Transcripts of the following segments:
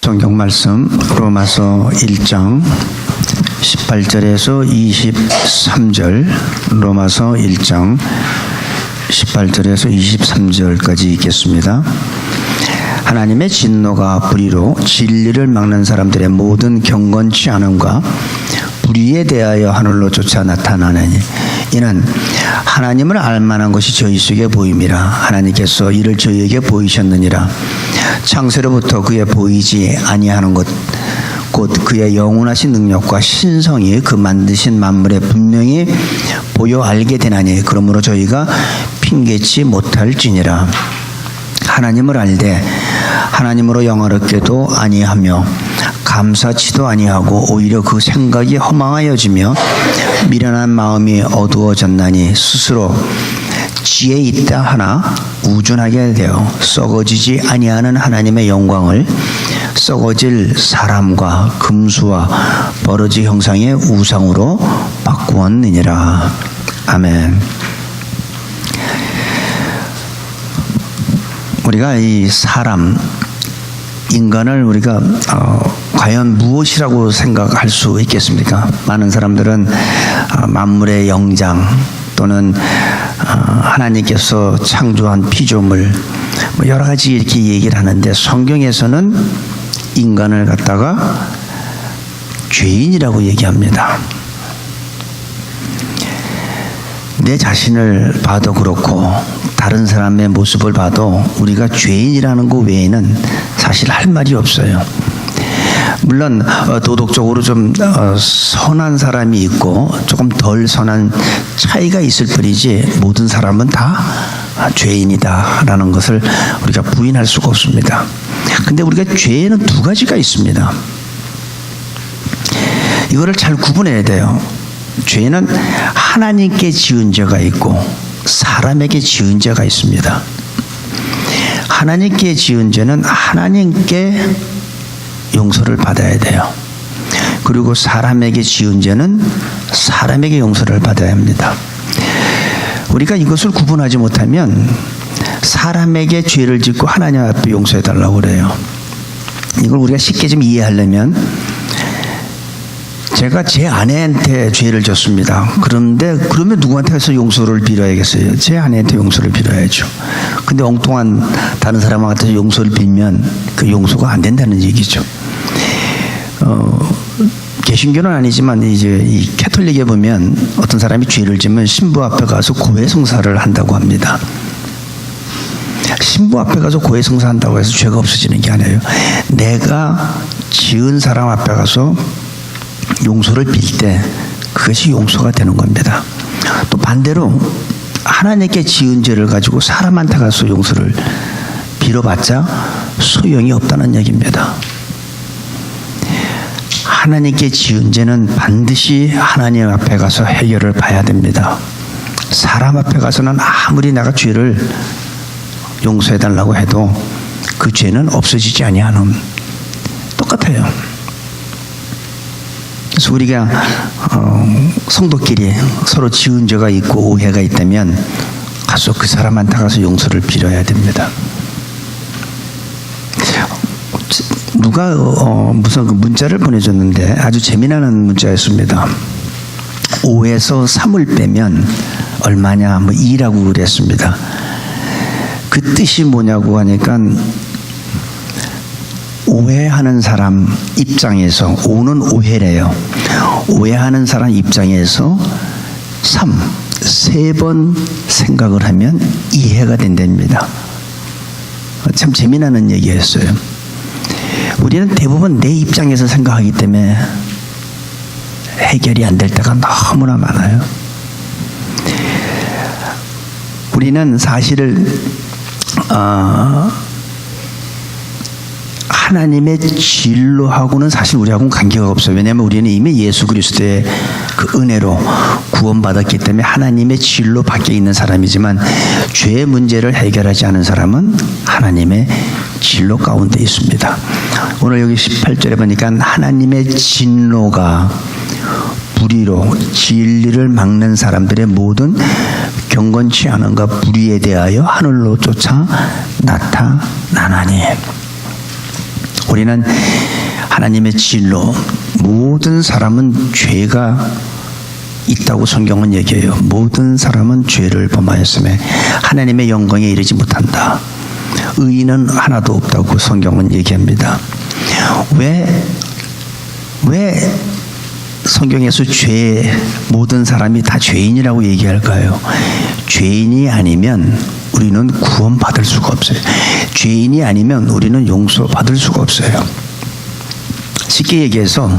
성경 말씀 로마서 1장 18절에서 23절, 로마서 1장 18절에서 23절까지 읽겠습니다. 하나님의 진노가 불의로 진리를 막는 사람들의 모든 경건치 않음과 불의에 대하여 하늘로 쫓아 나타나느니 이는 하나님을 알만한 것이 저희 속에 보임이라. 하나님께서 이를 저희에게 보이셨느니라. 창세로부터 그의 보이지 아니하는 것 곧 그의 영원하신 능력과 신성이 그 만드신 만물에 분명히 보여 알게 되나니 그러므로 저희가 핑계치 못할지니라. 하나님을 알되 하나님으로 영화롭게도 아니하며 감사치도 아니하고 오히려 그 생각이 허망하여지며 미련한 마음이 어두워졌나니 스스로 지혜 있다 하나 우준하게 되어 썩어지지 아니하는 하나님의 영광을 썩어질 사람과 금수와 버러지 형상의 우상으로 바꾸었느니라. 아멘. 우리가 이 사람, 인간을 우리가 과연 무엇이라고 생각할 수 있겠습니까? 많은 사람들은 만물의 영장 또는 하나님께서 창조한 피조물 여러 가지 이렇게 얘기를 하는데 성경에서는 인간을 갖다가 죄인이라고 얘기합니다. 내 자신을 봐도 그렇고 다른 사람의 모습을 봐도 우리가 죄인이라는 것 외에는 사실 할 말이 없어요. 물론 도덕적으로 좀 선한 사람이 있고 조금 덜 선한 차이가 있을 뿐이지 모든 사람은 다 죄인이다라는 것을 우리가 부인할 수가 없습니다. 근데 우리가 죄에는 두 가지가 있습니다. 이거를 잘 구분해야 돼요. 죄는 하나님께 지은 죄가 있고 사람에게 지은 죄가 있습니다. 하나님께 지은 죄는 하나님께 용서를 받아야 돼요. 그리고 사람에게 지은 죄는 사람에게 용서를 받아야 합니다. 우리가 이것을 구분하지 못하면 사람에게 죄를 짓고 하나님 앞에 용서해 달라고 그래요. 이걸 우리가 쉽게 좀 이해하려면 제가 제 아내한테 죄를 졌습니다. 그러면 누구한테 가서 용서를 빌어야겠어요? 제 아내한테 용서를 빌어야죠. 근데 엉뚱한 다른 사람한테 용서를 빌면 그 용서가 안 된다는 얘기죠. 개신교는 아니지만 이제 이 캐톨릭에 보면 어떤 사람이 죄를 지면 신부 앞에 가서 고해성사를 한다고 합니다. 신부 앞에 가서 고해성사 한다고 해서 죄가 없어지는 게 아니에요. 내가 지은 사람 앞에 가서 용서를 빌 때 그것이 용서가 되는 겁니다. 또 반대로 하나님께 지은 죄를 가지고 사람한테 가서 용서를 빌어봤자 소용이 없다는 얘기입니다. 하나님께 지은 죄는 반드시 하나님 앞에 가서 해결을 봐야 됩니다. 사람 앞에 가서는 아무리 내가 죄를 용서해달라고 해도 그 죄는 없어지지 아니하는, 똑같아요. 그래서 우리가 성도끼리 서로 지은 죄가 있고 오해가 있다면 가서 그 사람한테 가서 용서를 빌어야 됩니다. 누가 무슨 그 문자를 보내줬는데 아주 재미나는 문자였습니다. 5에서 3을 빼면 얼마냐, 2라고 그랬습니다. 그 뜻이 뭐냐고 하니까 오해하는 사람 입장에서 5는 오해래요. 오해하는 사람 입장에서 3, 3번 생각을 하면 이해가 된답니다. 참 재미나는 얘기였어요. 우리는 대부분 내 입장에서 생각하기 때문에 해결이 안 될 때가 너무나 많아요. 우리는 사실을 하나님의 진로하고는 사실 우리하고는 관계가 없어요. 왜냐하면 우리는 이미 예수 그리스도의 그 은혜로 구원받았기 때문에 하나님의 진로 밖에 있는 사람이지만 죄의 문제를 해결하지 않은 사람은 하나님의 진로 가운데 있습니다. 오늘 여기 18절에 보니까 하나님의 진로가 불의로 진리를 막는 사람들의 모든 경건치 않음과 불의에 대하여 하늘로 쫓아 나타나나니. 우리는 하나님의 진로, 모든 사람은 죄가 있다고 성경은 얘기해요. 모든 사람은 죄를 범하였음에 하나님의 영광에 이르지 못한다. 의인은 하나도 없다고 성경은 얘기합니다. 왜 성경에서 모든 사람이 다 죄인이라고 얘기할까요? 죄인이 아니면 우리는 구원받을 수가 없어요. 죄인이 아니면 우리는 용서받을 수가 없어요. 쉽게 얘기해서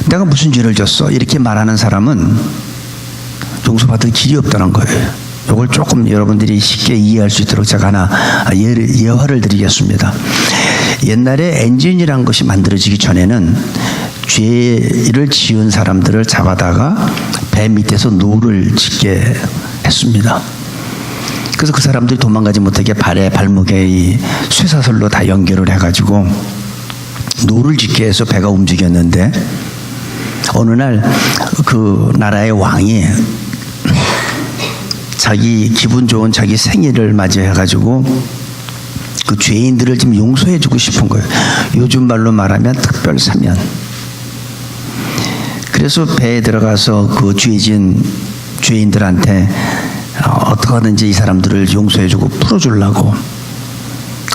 내가 무슨 죄를 졌어? 이렇게 말하는 사람은 용서받을 길이 없다는 거예요. 이걸 조금 여러분들이 쉽게 이해할 수 있도록 제가 하나 예화를 드리겠습니다. 옛날에 엔진이라는 것이 만들어지기 전에는 죄를 지은 사람들을 잡아다가 배 밑에서 노를 짓게 했습니다. 그래서 그 사람들이 도망가지 못하게 발에 발목에 이 쇠사슬로 다 연결을 해가지고 노를 짓게 해서 배가 움직였는데 어느 날 그 나라의 왕이 자기 기분 좋은 자기 생일을 맞이해가지고 그 죄인들을 좀 용서해주고 싶은 거예요. 요즘 말로 말하면 특별 사면. 그래서 배에 들어가서 그 죄인들한테 어떻게 하든지 이 사람들을 용서해주고 풀어주려고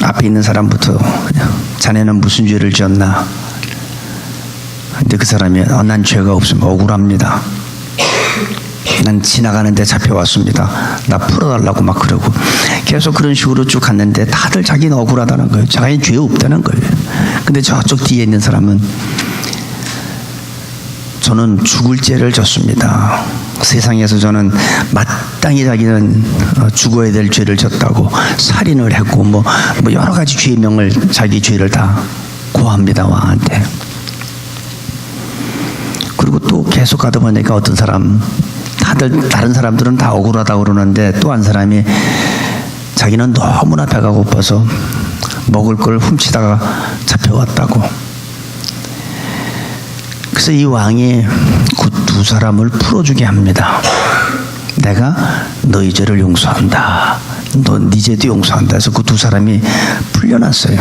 앞에 있는 사람부터 그냥 자네는 무슨 죄를 지었나? 근데 그 사람이 난 죄가 없으면 억울합니다. 난 지나가는데 잡혀왔습니다. 나 풀어달라고 막 그러고 계속 그런 식으로 쭉 갔는데 다들 자기는 억울하다는 거예요. 자기는 죄 없다는 거예요. 근데 저쪽 뒤에 있는 사람은 저는 죽을 죄를 졌습니다. 세상에서 저는 마땅히 자기는 죽어야 될 죄를 졌다고 살인을 했고 뭐 여러 가지 죄명을 자기 죄를 다 고합니다 왕한테. 그리고 또 계속 가다 보니까 어떤 사람 다른 사람들은 다 억울하다고 그러는데 또 한 사람이 자기는 너무나 배가 고파서 먹을 걸 훔치다가 잡혀왔다고. 그래서 이 왕이 그 두 사람을 풀어주게 합니다. 내가 너희 죄를 용서한다. 네 죄도 용서한다. 해서 그 두 사람이 풀려났어요.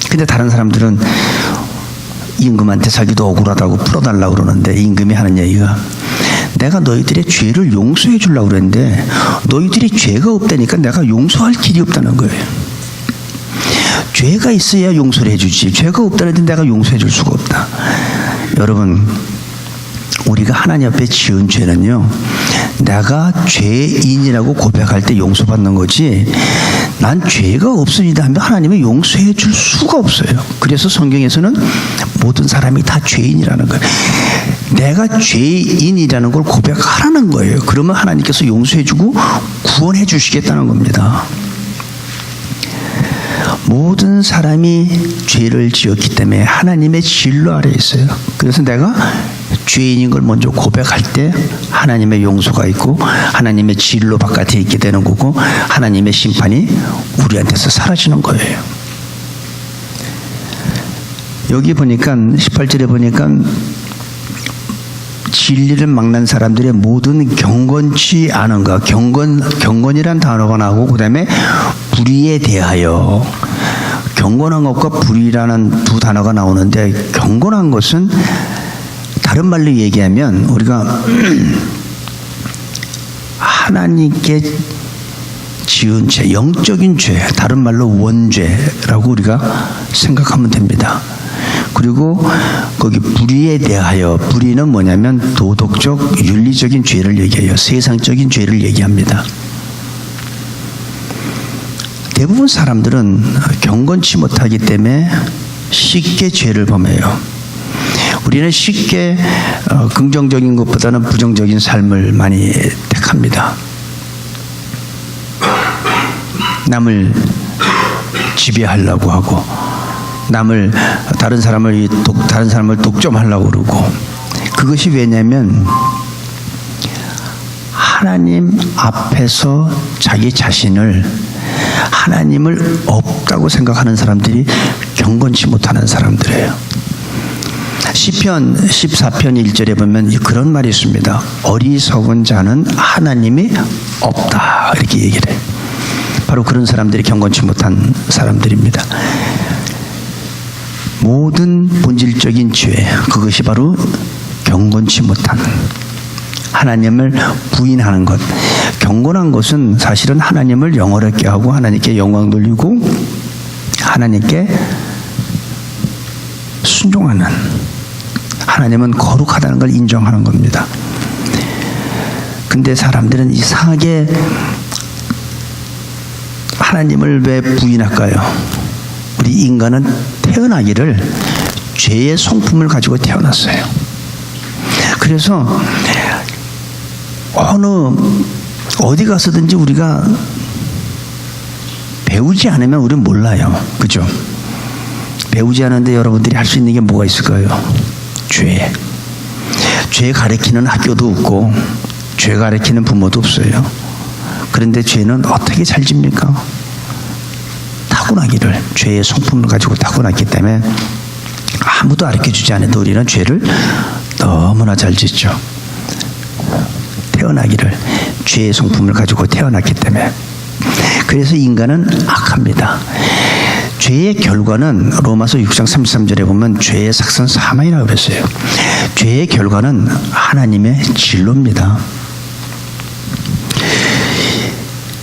근데 다른 사람들은 임금한테 자기도 억울하다고 풀어달라고 그러는데 임금이 하는 얘기가 내가 너희들의 죄를 용서해 주려고 그랬는데 너희들이 죄가 없다니까 내가 용서할 길이 없다는 거예요. 죄가 있어야 용서를 해주지. 죄가 없다는데 내가 용서해 줄 수가 없다. 여러분, 우리가 하나님 앞에 지은 죄는요, 내가 죄인이라고 고백할 때 용서받는 거지, 난 죄가 없습니다 하면 하나님은 용서해 줄 수가 없어요. 그래서 성경에서는 모든 사람이 다 죄인이라는 거예요. 내가 죄인이라는 걸 고백하라는 거예요. 그러면 하나님께서 용서해 주고 구원해 주시겠다는 겁니다. 모든 사람이 죄를 지었기 때문에 하나님의 진로 아래에 있어요. 그래서 내가 죄인인 걸 먼저 고백할 때 하나님의 용서가 있고 하나님의 진로 바깥에 있게 되는 거고 하나님의 심판이 우리한테서 사라지는 거예요. 여기 보니까 18절에 보니까 진리를 막는 사람들의 모든 경건치 않은 것, 경건이란 단어가 나오고 그 다음에 불의에 대하여, 경건한 것과 불의라는 두 단어가 나오는데 경건한 것은 다른 말로 얘기하면 우리가 하나님께 지은 죄, 영적인 죄, 다른 말로 원죄라고 우리가 생각하면 됩니다. 그리고 거기 불의에 대하여, 불의는 뭐냐면 도덕적, 윤리적인 죄를 얘기해요. 세상적인 죄를 얘기합니다. 대부분 사람들은 경건치 못하기 때문에 쉽게 죄를 범해요. 우리는 쉽게 긍정적인 것보다는 부정적인 삶을 많이 택합니다. 남을 지배하려고 하고, 다른 사람을 독점하려고 그러고, 그것이 왜냐면 하나님 앞에서 자기 자신을, 하나님을 없다고 생각하는 사람들이 경건치 못하는 사람들이에요. 시편 14편 1절에 보면 그런 말이 있습니다. 어리석은 자는 하나님이 없다, 이렇게 얘기를 해요. 바로 그런 사람들이 경건치 못한 사람들입니다. 모든 본질적인 죄, 그것이 바로 경건치 못한, 하나님을 부인하는 것. 경건한 것은 사실은 하나님을 영화롭게 하고 하나님께 영광 돌리고 하나님께 순종하는, 하나님은 거룩하다는 걸 인정하는 겁니다. 근데 사람들은 이상하게 하나님을 왜 부인할까요? 우리 인간은 태어나기를 죄의 성품을 가지고 태어났어요. 그래서 어디 가서든지 우리가 배우지 않으면 우리는 몰라요. 그죠? 배우지 않은데 여러분들이 할 수 있는 게 뭐가 있을까요? 죄 가르치는 학교도 없고 죄 가르치는 부모도 없어요. 그런데 죄는 어떻게 잘 집니까? 타고나기를, 죄의 성품을 가지고 타고났기 때문에 아무도 가르쳐주지 않아도 우리는 죄를 너무나 잘 짓죠. 태어나기를, 죄의 성품을 가지고 태어났기 때문에. 그래서 인간은 악합니다. 죄의 결과는 로마서 6장 33절에 보면 죄의 삭선 사망이라고 그랬어요. 죄의 결과는 하나님의 진로입니다.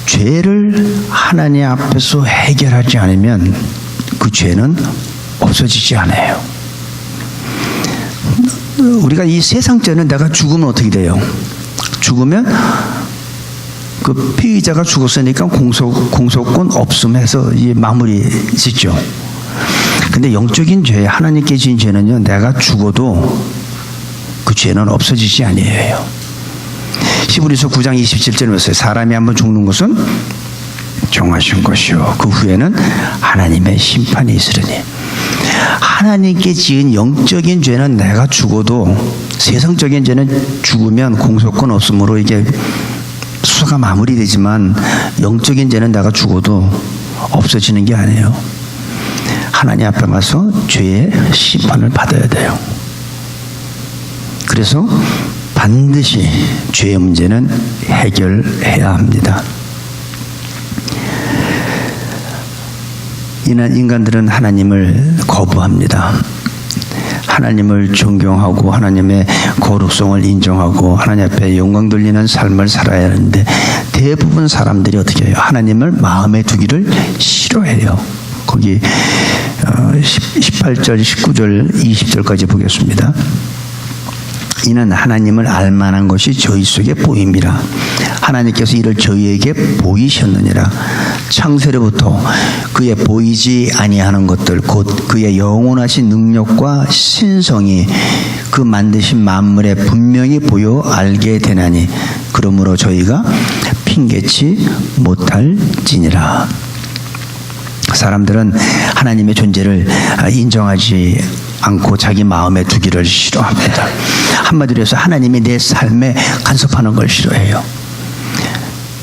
죄를 하나님 앞에서 해결하지 않으면 그 죄는 없어지지 않아요. 우리가 이 세상 죄는 내가 죽으면 어떻게 돼요? 죽으면 그 피의자가 죽었으니까 공소권 없음해서 이 마무리 짓죠. 근데 영적인 죄, 하나님께 지은 죄는요, 내가 죽어도 그 죄는 없어지지 아니에요. 히브리서 9장 27절에 보세요. 사람이 한번 죽는 것은 정하신 것이요, 그 후에는 하나님의 심판이 있으리니. 하나님께 지은 영적인 죄는 내가 죽어도, 세상적인 죄는 죽으면 공소권 없으므로 이게 수사가 마무리되지만 영적인 죄는 내가 죽어도 없어지는 게 아니에요. 하나님 앞에 가서 죄의 심판을 받아야 돼요. 그래서 반드시 죄의 문제는 해결해야 합니다. 인간들은 하나님을 거부합니다. 하나님을 존경하고 하나님의 거룩성을 인정하고 하나님 앞에 영광 돌리는 삶을 살아야 하는데, 대부분 사람들이 어떻게 해요? 하나님을 마음에 두기를 싫어해요. 거기 18절, 19절, 20절까지 보겠습니다. 이는 하나님을 알만한 것이 저희 속에 보임이라. 하나님께서 이를 저희에게 보이셨느니라. 창세로부터 그의 보이지 아니하는 것들, 곧 그의 영원하신 능력과 신성이 그 만드신 만물에 분명히 보여 알게 되나니, 그러므로 저희가 핑계치 못할지니라. 사람들은 하나님의 존재를 인정하지 않고 자기 마음에 두기를 싫어합니다. 한마디로 해서 하나님이 내 삶에 간섭하는 걸 싫어해요.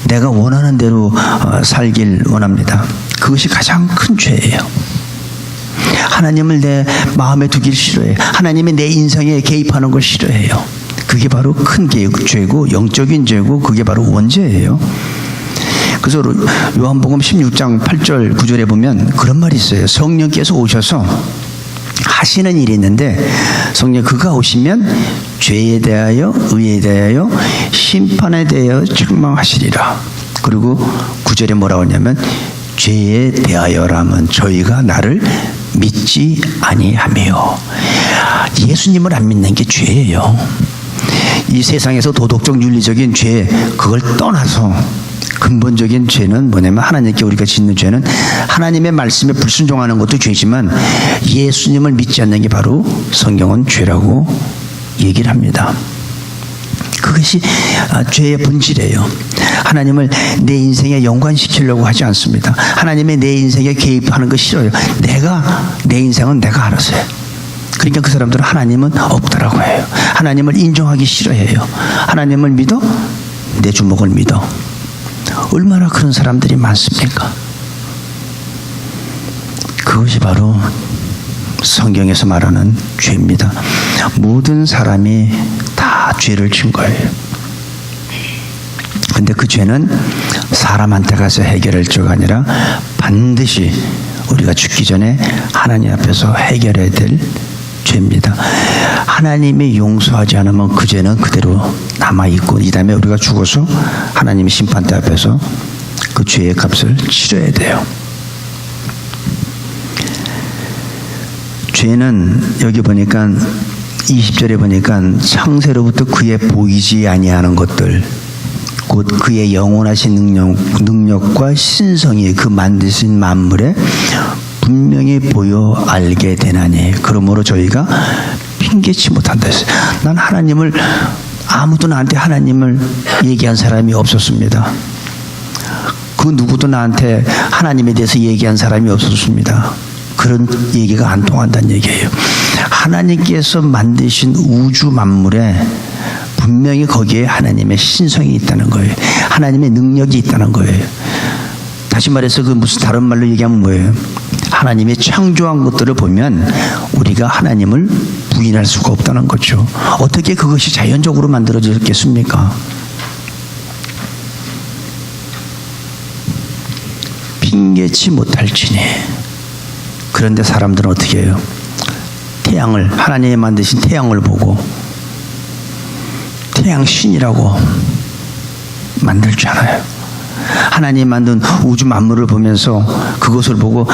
내가 원하는 대로 살길 원합니다. 그것이 가장 큰 죄예요. 하나님을 내 마음에 두길 싫어해요. 하나님이 내 인생에 개입하는 걸 싫어해요. 그게 바로 큰 죄고 영적인 죄고 그게 바로 원죄예요. 그래서 요한복음 16장 8절 9절에 보면 그런 말이 있어요. 성령께서 오셔서 하시는 일이 있는데, 성령 그가 오시면 죄에 대하여 의에 대하여 심판에 대하여 책망하시리라. 그리고 9절에 뭐라고 하냐면, 죄에 대하여라면 저희가 나를 믿지 아니하며. 예수님을 안 믿는 게 죄예요. 이 세상에서 도덕적 윤리적인 죄, 그걸 떠나서 근본적인 죄는 뭐냐면, 하나님께 우리가 짓는 죄는 하나님의 말씀에 불순종하는 것도 죄지만 예수님을 믿지 않는 게 바로 성경은 죄라고 얘기를 합니다. 그것이 죄의 본질이에요. 하나님을 내 인생에 연관시키려고 하지 않습니다. 하나님의 내 인생에 개입하는 거 싫어요. 내 인생은 내가 알아서 해. 그러니까 그 사람들은 하나님은 없다라고 해요. 하나님을 인정하기 싫어해요. 하나님을 믿어? 내 주먹을 믿어. 얼마나 그런 사람들이 많습니까? 그것이 바로 성경에서 말하는 죄입니다. 모든 사람이 다 죄를 진 거예요. 근데 그 죄는 사람한테 가서 해결할 줄 아니라 반드시 우리가 죽기 전에 하나님 앞에서 해결해야 될 죄입니다. 하나님이 용서하지 않으면 그 죄는 그대로 남아있고 이 다음에 우리가 죽어서 하나님의 심판대 앞에서 그 죄의 값을 치러야 돼요. 죄는 여기 보니까 20절에 보니까 창세로부터 그의 보이지 아니하는 것들 곧 그의 영원하신 능력과 신성이 그 만드신 만물에 분명히 보여 알게 되나니 그러므로 저희가 핑계치 못한다 했어요. 난 하나님을 아무도 나한테 하나님을 얘기한 사람이 없었습니다. 그 누구도 나한테 하나님에 대해서 얘기한 사람이 없었습니다. 그런 얘기가 안 통한다는 얘기예요. 하나님께서 만드신 우주 만물에 분명히 거기에 하나님의 신성이 있다는 거예요. 하나님의 능력이 있다는 거예요. 다시 말해서 그 무슨 다른 말로 얘기하면 뭐예요? 하나님의 창조한 것들을 보면 우리가 하나님을 부인할 수가 없다는 거죠. 어떻게 그것이 자연적으로 만들어졌겠습니까? 핑계치 못할지니. 그런데 사람들은 어떻게 해요? 태양을, 하나님이 만드신 태양을 보고 태양 신이라고 만들 줄 알아요. 하나님 만든 우주 만물을 보면서 그것을 보고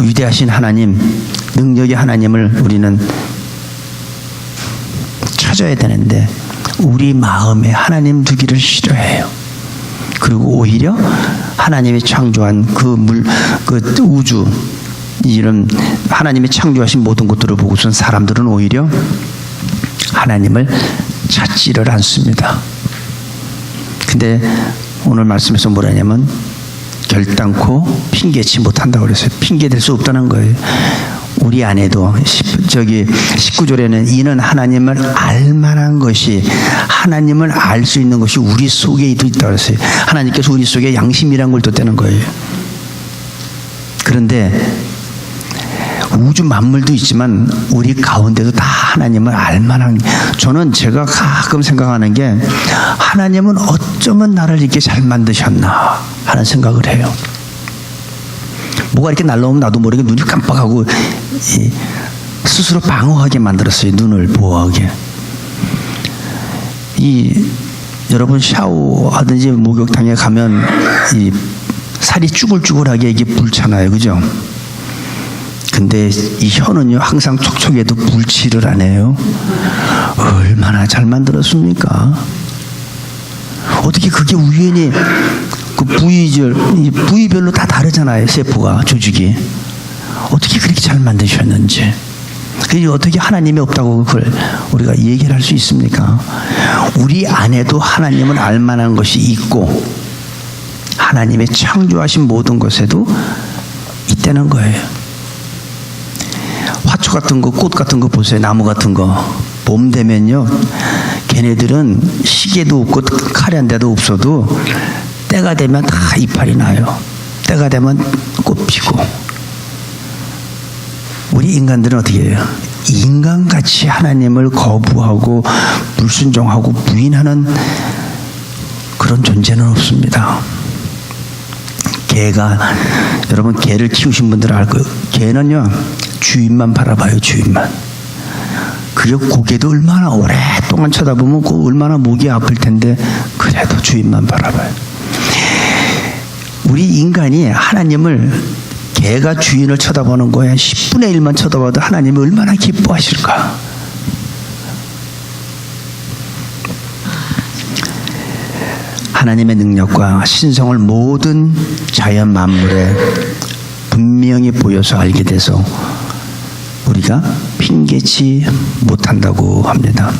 위대하신 하나님, 능력의 하나님을 우리는 찾아야 되는데 우리 마음에 하나님 두기를 싫어해요. 그리고 오히려 하나님이 창조한 그 우주, 이런 하나님이 창조하신 모든 것들을 보고선 사람들은 오히려 하나님을 찾지를 않습니다. 근데 오늘 말씀에서 뭐라냐면 결단코 핑계치 못한다고 그랬어요. 핑계댈 수 없다는 거예요. 우리 안에도 19절에는 이는 하나님을 알만한 것이, 하나님을 알 수 있는 것이 우리 속에 있다고 그랬어요. 하나님께서 우리 속에 양심이란 걸 뒀다는 거예요. 그런데 우주 만물도 있지만 우리 가운데도 다 하나님을 알만한, 저는 제가 가끔 생각하는 게 하나님은 어쩌면 나를 이렇게 잘 만드셨나 하는 생각을 해요. 뭐가 이렇게 날라오면 나도 모르게 눈을 깜빡하고 스스로 방어하게 만들었어요. 눈을 보호하게. 여러분 샤워하든지 목욕탕에 가면 이 살이 쭈글쭈글하게 이게 불잖아요. 그죠? 근데 이 혀는요 항상 촉촉해도 불칠을 안 해요. 얼마나 잘 만들었습니까? 어떻게 그게 우연히 그 부위별로 다 다르잖아요. 세포가, 조직이. 어떻게 그렇게 잘 만드셨는지. 그게 어떻게 하나님이 없다고 그걸 우리가 얘기를 할 수 있습니까? 우리 안에도 하나님을 알만한 것이 있고 하나님의 창조하신 모든 것에도 있다는 거예요. 화초 같은 거, 꽃 같은 거 보세요. 나무 같은 거. 봄 되면요, 걔네들은 시계도 없고 칼이 한 대도 없어도 때가 되면 다 이파리 나요. 때가 되면 꽃 피고. 우리 인간들은 어떻게 해요? 인간같이 하나님을 거부하고 불순종하고 부인하는 그런 존재는 없습니다. 개가, 여러분 개를 키우신 분들은 알 거예요. 개는요 주인만 바라봐요. 주인만. 그리고 고개도 얼마나 오랫동안 쳐다보면 얼마나 목이 아플 텐데 그래도 주인만 바라봐요. 우리 인간이 하나님을, 개가 주인을 쳐다보는 거에 한 10분의 1만 쳐다봐도 하나님이 얼마나 기뻐하실까. 하나님의 능력과 신성을 모든 자연 만물에 분명히 보여서 알게 돼서 우리가 핑계치 못한다고 합니다.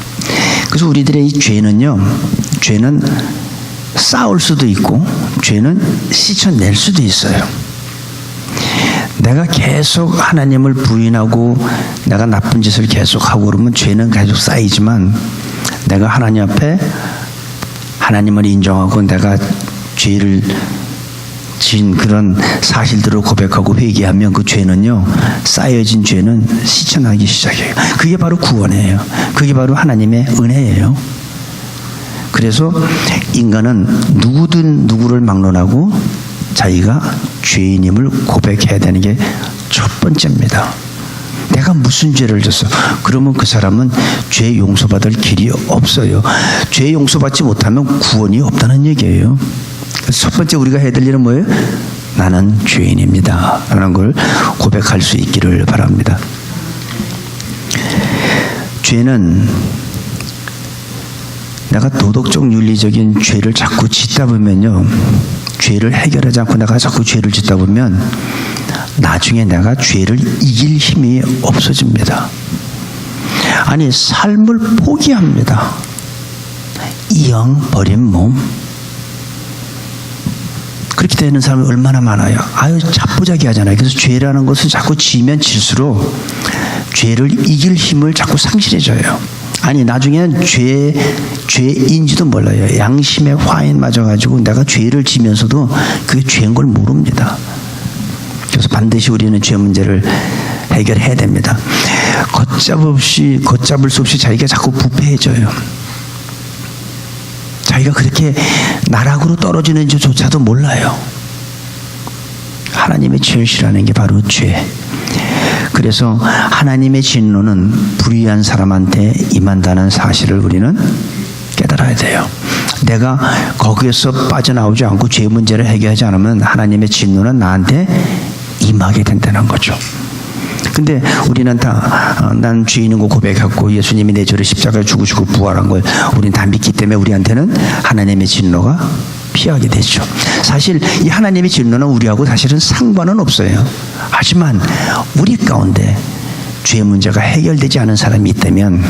그래서 우리들의 이 죄는요, 죄는 싸울 수도 있고 죄는 씻어낼 수도 있어요. 내가 계속 하나님을 부인하고 내가 나쁜 짓을 계속하고 그러면 죄는 계속 쌓이지만, 내가 하나님 앞에 하나님을 인정하고 내가 죄를 진 그런 사실들을 고백하고 회개하면 그 죄는요, 쌓여진 죄는 씻어나기 시작해요. 그게 바로 구원이에요. 그게 바로 하나님의 은혜예요. 그래서 인간은 누구든 누구를 막론하고 자기가 죄인임을 고백해야 되는 게 첫 번째입니다. 내가 무슨 죄를 졌어? 그러면 그 사람은 죄 용서받을 길이 없어요. 죄 용서받지 못하면 구원이 없다는 얘기예요. 그래서 첫 번째 우리가 해야 될 일은 뭐예요? 나는 죄인입니다 라는 걸 고백할 수 있기를 바랍니다. 죄는 내가 도덕적 윤리적인 죄를 자꾸 짓다 보면요, 죄를 해결하지 않고 내가 자꾸 죄를 짓다 보면 나중에 내가 죄를 이길 힘이 없어집니다. 아니, 삶을 포기합니다. 이왕 버린 몸. 그렇게 되는 사람이 얼마나 많아요. 아유, 자포자기 하잖아요. 그래서 죄라는 것은 자꾸 지면 질수록 죄를 이길 힘을 자꾸 상실해져요. 아니, 나중에는 죄인지도 몰라요. 양심에 화인 맞아가지고 내가 죄를 지면서도 그게 죄인 걸 모릅니다. 그래서 반드시 우리는 죄 문제를 해결해야 됩니다. 걷잡을 수 없이 자기가 자꾸 부패해져요. 자기가 그렇게 나락으로 떨어지는지조차도 몰라요. 하나님의 제일 싫어하는 게 바로 죄. 그래서 하나님의 진노는 불의한 사람한테 임한다는 사실을 우리는 깨달아야 돼요. 내가 거기에서 빠져나오지 않고 죄 문제를 해결하지 않으면 하나님의 진노는 나한테 임하게 된다는 거죠. 근데 우리는 다 난 죄인인 거 고백했고 예수님이 내 죄를 십자가에 죽으시고 부활한 걸 우리는 다 믿기 때문에 우리한테는 하나님의 진노가 피하게 되죠. 사실 이 하나님의 진노는 우리하고 사실은 상관은 없어요. 하지만 우리 가운데 죄 문제가 해결되지 않은 사람이 있다면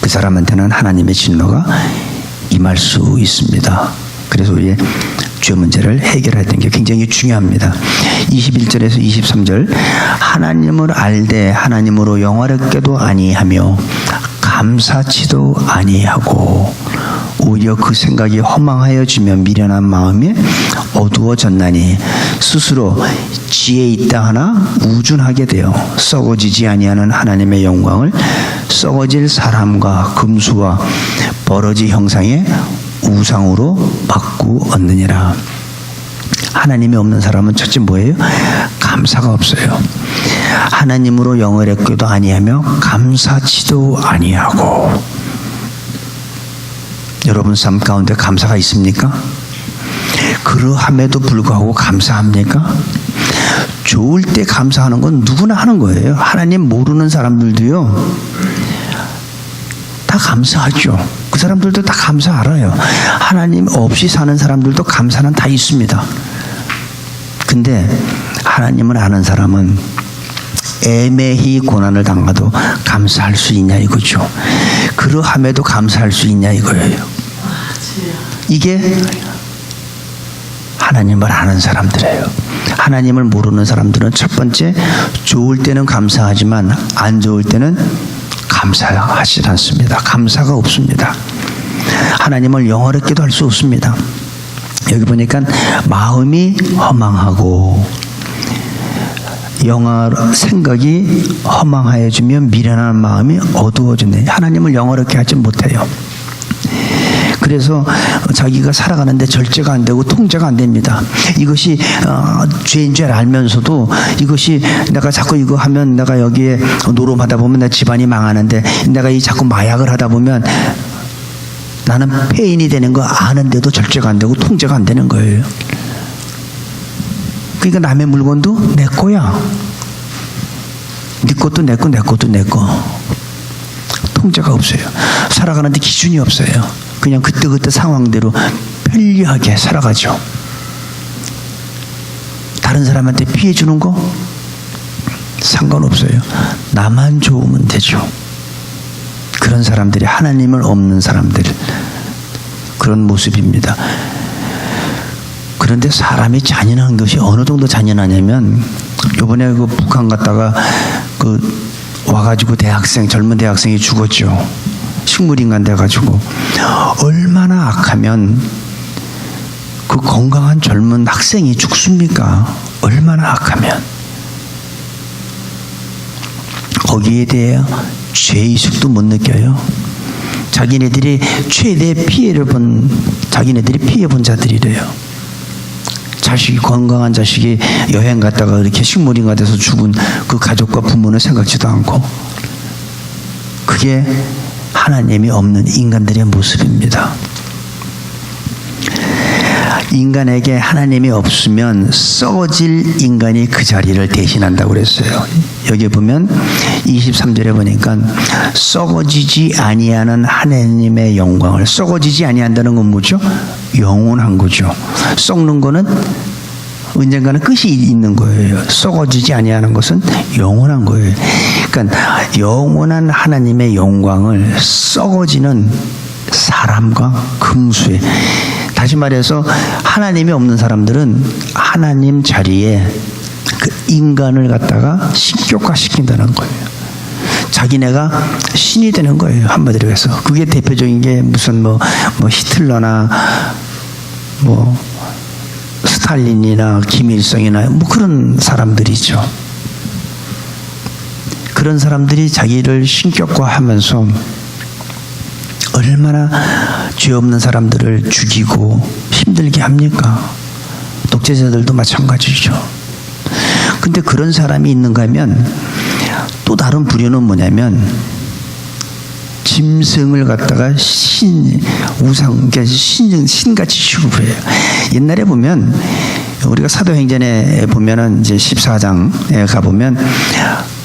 그 사람한테는 하나님의 진노가 임할 수 있습니다. 그래서 우리의 죄 문제를 해결해야 되는 게 굉장히 중요합니다. 21절에서 23절 하나님을 알되 하나님으로 영화롭게도 아니하며 감사치도 아니하고 오히려 그 생각이 허망하여지며 미련한 마음이 어두워졌나니 스스로 지혜 있다 하나 우준하게 되어 썩어지지 아니하는 하나님의 영광을 썩어질 사람과 금수와 버러지 형상의 우상으로 바꾸었느니라. 하나님이 없는 사람은 첫째 뭐예요? 감사가 없어요. 하나님으로 영화롭게도 아니하며 감사치도 아니하고. 여러분 삶 가운데 감사가 있습니까? 그러함에도 불구하고 감사합니까? 좋을 때 감사하는 건 누구나 하는 거예요. 하나님 모르는 사람들도요 다 감사하죠. 그 사람들도 다 감사 알아요. 하나님 없이 사는 사람들도 감사는 다 있습니다. 근데 하나님을 아는 사람은 애매히 고난을 당해도 감사할 수 있냐 이거죠. 그러함에도 감사할 수 있냐 이거예요. 이게 하나님을 아는 사람들이에요. 하나님을 모르는 사람들은 첫 번째 좋을 때는 감사하지만 안 좋을 때는 감사하지 않습니다. 감사가 없습니다. 하나님을 영화롭게도 할 수 없습니다. 여기 보니까 마음이 허망하고 생각이 허망하여지며 미련한 마음이 어두워지네. 하나님을 영화롭게 하지 못해요. 그래서 자기가 살아가는데 절제가 안 되고 통제가 안 됩니다. 이것이 죄인 줄 알면서도 이것이 내가 자꾸 이거 하면 내가 여기에 노름하다 보면 내 집안이 망하는데 내가 이 자꾸 마약을 하다 보면 나는 폐인이 되는 거 아는데도 절제가 안 되고 통제가 안 되는 거예요. 그러니까 남의 물건도 내 거야. 네 것도 내 거, 내 것도 내 거. 통제가 없어요. 살아가는데 기준이 없어요. 그냥 그때그때 상황대로 편리하게 살아가죠. 다른 사람한테 피해 주는 거 상관없어요. 나만 좋으면 되죠. 그런 사람들이 하나님을 없는 사람들, 그런 모습입니다. 그런데 사람이 잔인한 것이 어느 정도 잔인하냐면, 이번에 그 북한 갔다가 와가지고 젊은 대학생이 죽었죠. 식물인간 돼가지고. 얼마나 악하면 그 건강한 젊은 학생이 죽습니까? 얼마나 악하면. 거기에 대해 죄의식도 못 느껴요. 자기네들이 최대 자기네들이 피해본 자들이래요. 자식이, 건강한 자식이 여행 갔다가 이렇게 식물인가 돼서 죽은 그 가족과 부모는 생각지도 않고, 그게 하나님이 없는 인간들의 모습입니다. 인간에게 하나님이 없으면 썩어질 인간이 그 자리를 대신한다고 그랬어요. 여기 보면 23절에 보니까 썩어지지 아니하는 하나님의 영광을, 썩어지지 아니한다는 건 뭐죠? 영원한 거죠. 썩는 거는 언젠가는 끝이 있는 거예요. 썩어지지 아니하는 것은 영원한 거예요. 그러니까 영원한 하나님의 영광을 썩어지는 사람과 금수에, 다시 말해서 하나님이 없는 사람들은 하나님 자리에 그 인간을 갖다가 신격화시킨다는 거예요. 자기네가 신이 되는 거예요. 한마디로 해서. 그게 대표적인 게 무슨 뭐 히틀러나 뭐 스탈린이나 김일성이나 뭐 그런 사람들이죠. 그런 사람들이 자기를 신격화하면서 얼마나 죄 없는 사람들을 죽이고 힘들게 합니까? 독재자들도 마찬가지죠. 근데 그런 사람이 있는가 하면 또 다른 부류는 뭐냐면 짐승을 갖다가 신같이 취급해요. 옛날에 보면 우리가 사도행전에 보면은 이제 14장에 가보면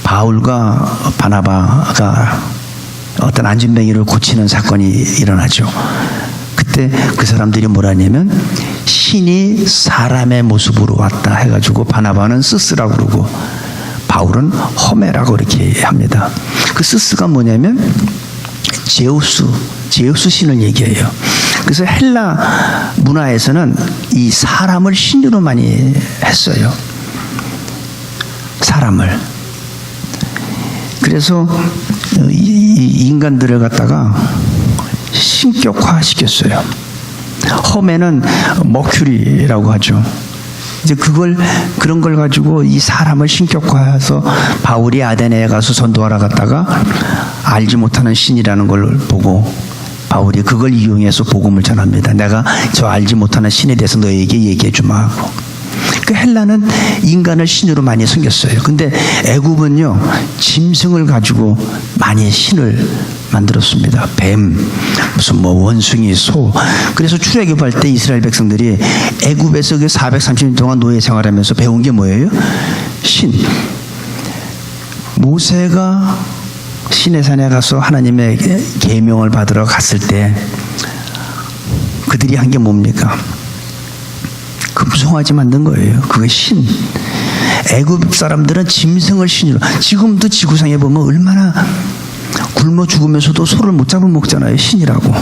바울과 바나바가 어떤 안진뱅이를 고치는 사건이 일어나죠. 그때 그 사람들이 뭐라 하냐면 신이 사람의 모습으로 왔다 해가지고 바나바는 스스라고 그러고 바울은 허메라고 이렇게 합니다. 그 스스가 뭐냐면 제우스 신을 얘기해요. 그래서 헬라 문화에서는 이 사람을 신으로 많이 했어요. 사람을. 그래서 이 인간들을 갖다가 신격화 시켰어요. 험에는 머큐리라고 하죠. 이제 그런 걸 가지고 이 사람을 신격화해서 바울이 아데네에 가서 전도하러 갔다가 알지 못하는 신이라는 걸 보고 바울이 그걸 이용해서 복음을 전합니다. 내가 저 알지 못하는 신에 대해서 너에게 얘기해 주마 하고. 그 헬라는 인간을 신으로 많이 섬겼어요. 근데 애굽은요, 짐승을 가지고 많이 신을 만들었습니다. 뱀, 무슨 뭐 원숭이, 소. 그래서 출애굽할 때 이스라엘 백성들이 애굽에서 430년 동안 노예 생활하면서 배운 게 뭐예요? 신. 모세가 시내산에 가서 하나님의 계명을 받으러 갔을 때 그들이 한 게 뭡니까? 금송아지 만든 거예요. 그게 신. 애굽 사람들은 짐승을 신으로. 지금도 지구상에 보면 얼마나 굶어 죽으면서도 소를 못 잡아먹잖아요. 신이라고.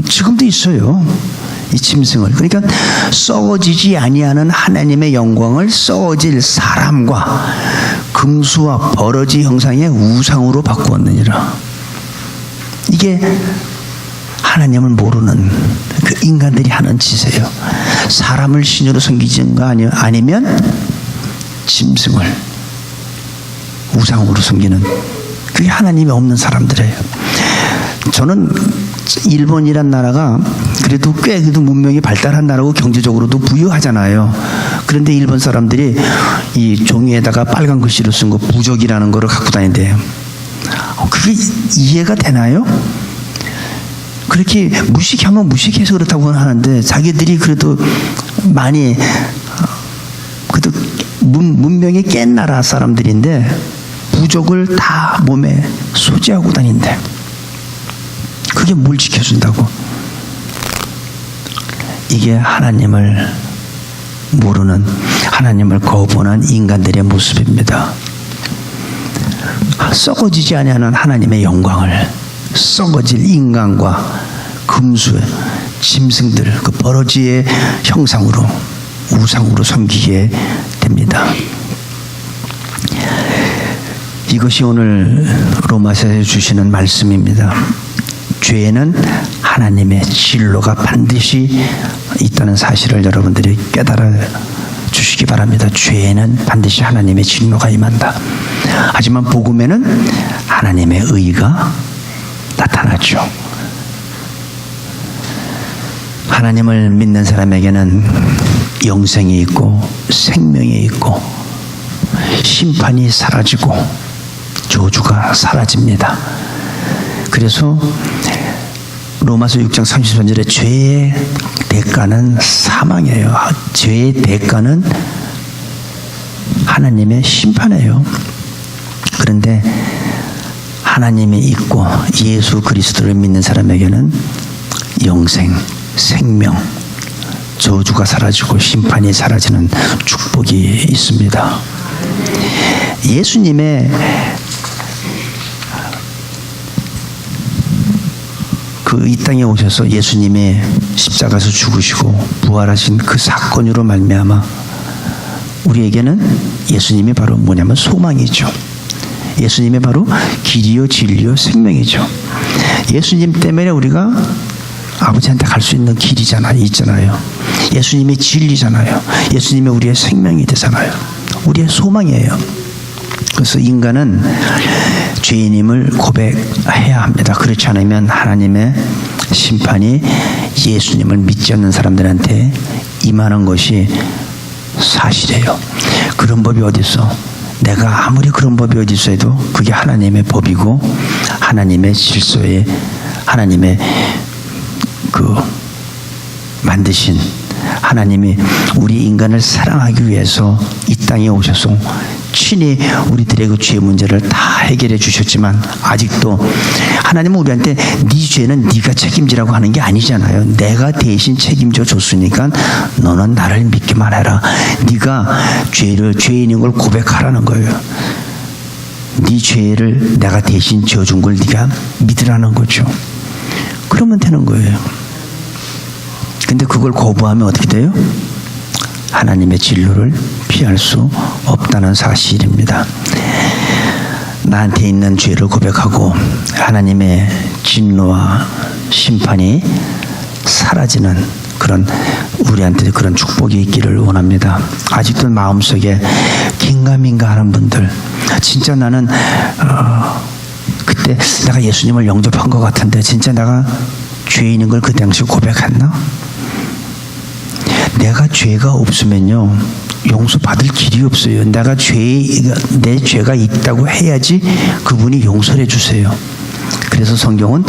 지금도 있어요. 이 짐승을. 그러니까 썩어지지 아니하는 하나님의 영광을 썩어질 사람과 금수와 버러지 형상의 우상으로 바꾸었느니라. 이게 하나님을 모르는 그 인간들이 하는 짓이에요. 사람을 신으로 섬기는가 아니면 짐승을 우상으로 섬기는, 그게 하나님이 없는 사람들이에요. 저는 일본이란 나라가 그래도 꽤 문명이 발달한 나라고 경제적으로도 부유하잖아요. 그런데 일본 사람들이 이 종이에다가 빨간 글씨로 쓴 거 부적이라는 거를 갖고 다닌대요. 그게 이해가 되나요? 그렇게 무식하면 무식해서 그렇다고 하는데 자기들이 그래도 많이 그래도 문명이 깬 나라 사람들인데 부적을 다 몸에 소지하고 다닌대. 그게 뭘 지켜준다고? 이게 하나님을 모르는, 하나님을 거부하는 인간들의 모습입니다. 썩어지지 아니하는 하나님의 영광을 썩어질 인간과 금수의 짐승들, 그 버러지의 형상으로 우상으로 섬기게 됩니다. 이것이 오늘 로마서에 주시는 말씀입니다. 죄에는 하나님의 진로가 반드시 있다는 사실을 여러분들이 깨달아 주시기 바랍니다. 죄에는 반드시 하나님의 진로가 임한다. 하지만 복음에는 하나님의 의가 나타나죠. 하나님을 믿는 사람에게는 영생이 있고 생명이 있고 심판이 사라지고 저주가 사라집니다. 그래서 로마서 6장 33절에 죄의 대가는 사망이에요. 죄의 대가는 하나님의 심판이에요. 그런데 하나님이 있고 예수 그리스도를 믿는 사람에게는 영생, 생명, 저주가 사라지고 심판이 사라지는 축복이 있습니다. 예수님의 이 땅에 오셔서 예수님의 십자가에서 죽으시고 부활하신 그 사건으로 말미암아 우리에게는 예수님이 바로 뭐냐면 소망이죠. 예수님이 바로 길이요 진리요 생명이죠. 예수님 때문에 우리가 아버지한테 갈 수 있는 길이잖아요. 있잖아요. 예수님이 진리잖아요. 예수님이 우리의 생명이 되잖아요. 우리의 소망이에요. 그래서 인간은 죄인임을 고백해야 합니다. 그렇지 않으면 하나님의 심판이 예수님을 믿지 않는 사람들한테 임하는 것이 사실이에요. 그런 법이 어디 있어? 내가 아무리 그런 법이 어디 있어도 그게 하나님의 법이고 하나님의 질서에 하나님의 만드신 하나님이 우리 인간을 사랑하기 위해서 이 땅에 오셔서 친히 우리들의 그 죄 문제를 다 해결해 주셨지만 아직도 하나님은 우리한테 네 죄는 네가 책임지라고 하는 게 아니잖아요. 내가 대신 책임져 줬으니까 너는 나를 믿기만 해라. 네가 죄인인 걸 고백하라는 거예요. 네 죄를 내가 대신 지어준 걸 네가 믿으라는 거죠. 그러면 되는 거예요. 근데 그걸 거부하면 어떻게 돼요? 하나님의 진로를 피할 수 없다는 사실입니다. 나한테 있는 죄를 고백하고 하나님의 진노와 심판이 사라지는 그런 우리한테 그런 축복이 있기를 원합니다. 아직도 마음속에 긴가민가 하는 분들, 진짜 나는 그때 내가 예수님을 영접한 것 같은데 진짜 내가 죄인인 걸 그 당시 고백했나? 내가 죄가 없으면요 용서받을 길이 없어요. 내 죄가 있다고 해야지 그분이 용서를 해주세요. 그래서 성경은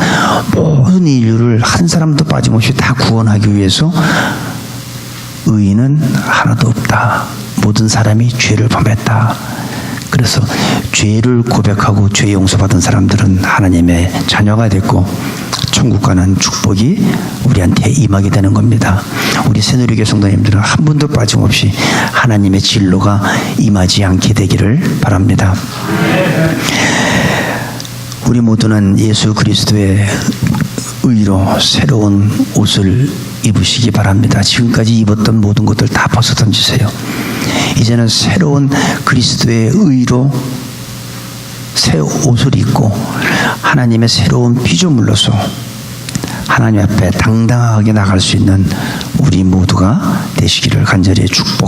모든 인류를 한 사람도 빠짐없이 다 구원하기 위해서 의인은 하나도 없다. 모든 사람이 죄를 범했다. 그래서 죄를 고백하고 죄 용서받은 사람들은 하나님의 자녀가 됐고 천국 가는 축복이 우리한테 임하게 되는 겁니다. 우리 새누리교회 성도님들은 한 분도 빠짐없이 하나님의 진로가 임하지 않게 되기를 바랍니다. 우리 모두는 예수 그리스도의 의로 새로운 옷을 입으시기 바랍니다. 지금까지 입었던 모든 것들 다 벗어 던지세요. 이제는 새로운 그리스도의 의로 새 옷을 입고 하나님의 새로운 피조물로서 하나님 앞에 당당하게 나갈 수 있는 우리 모두가 되시기를 간절히 축복.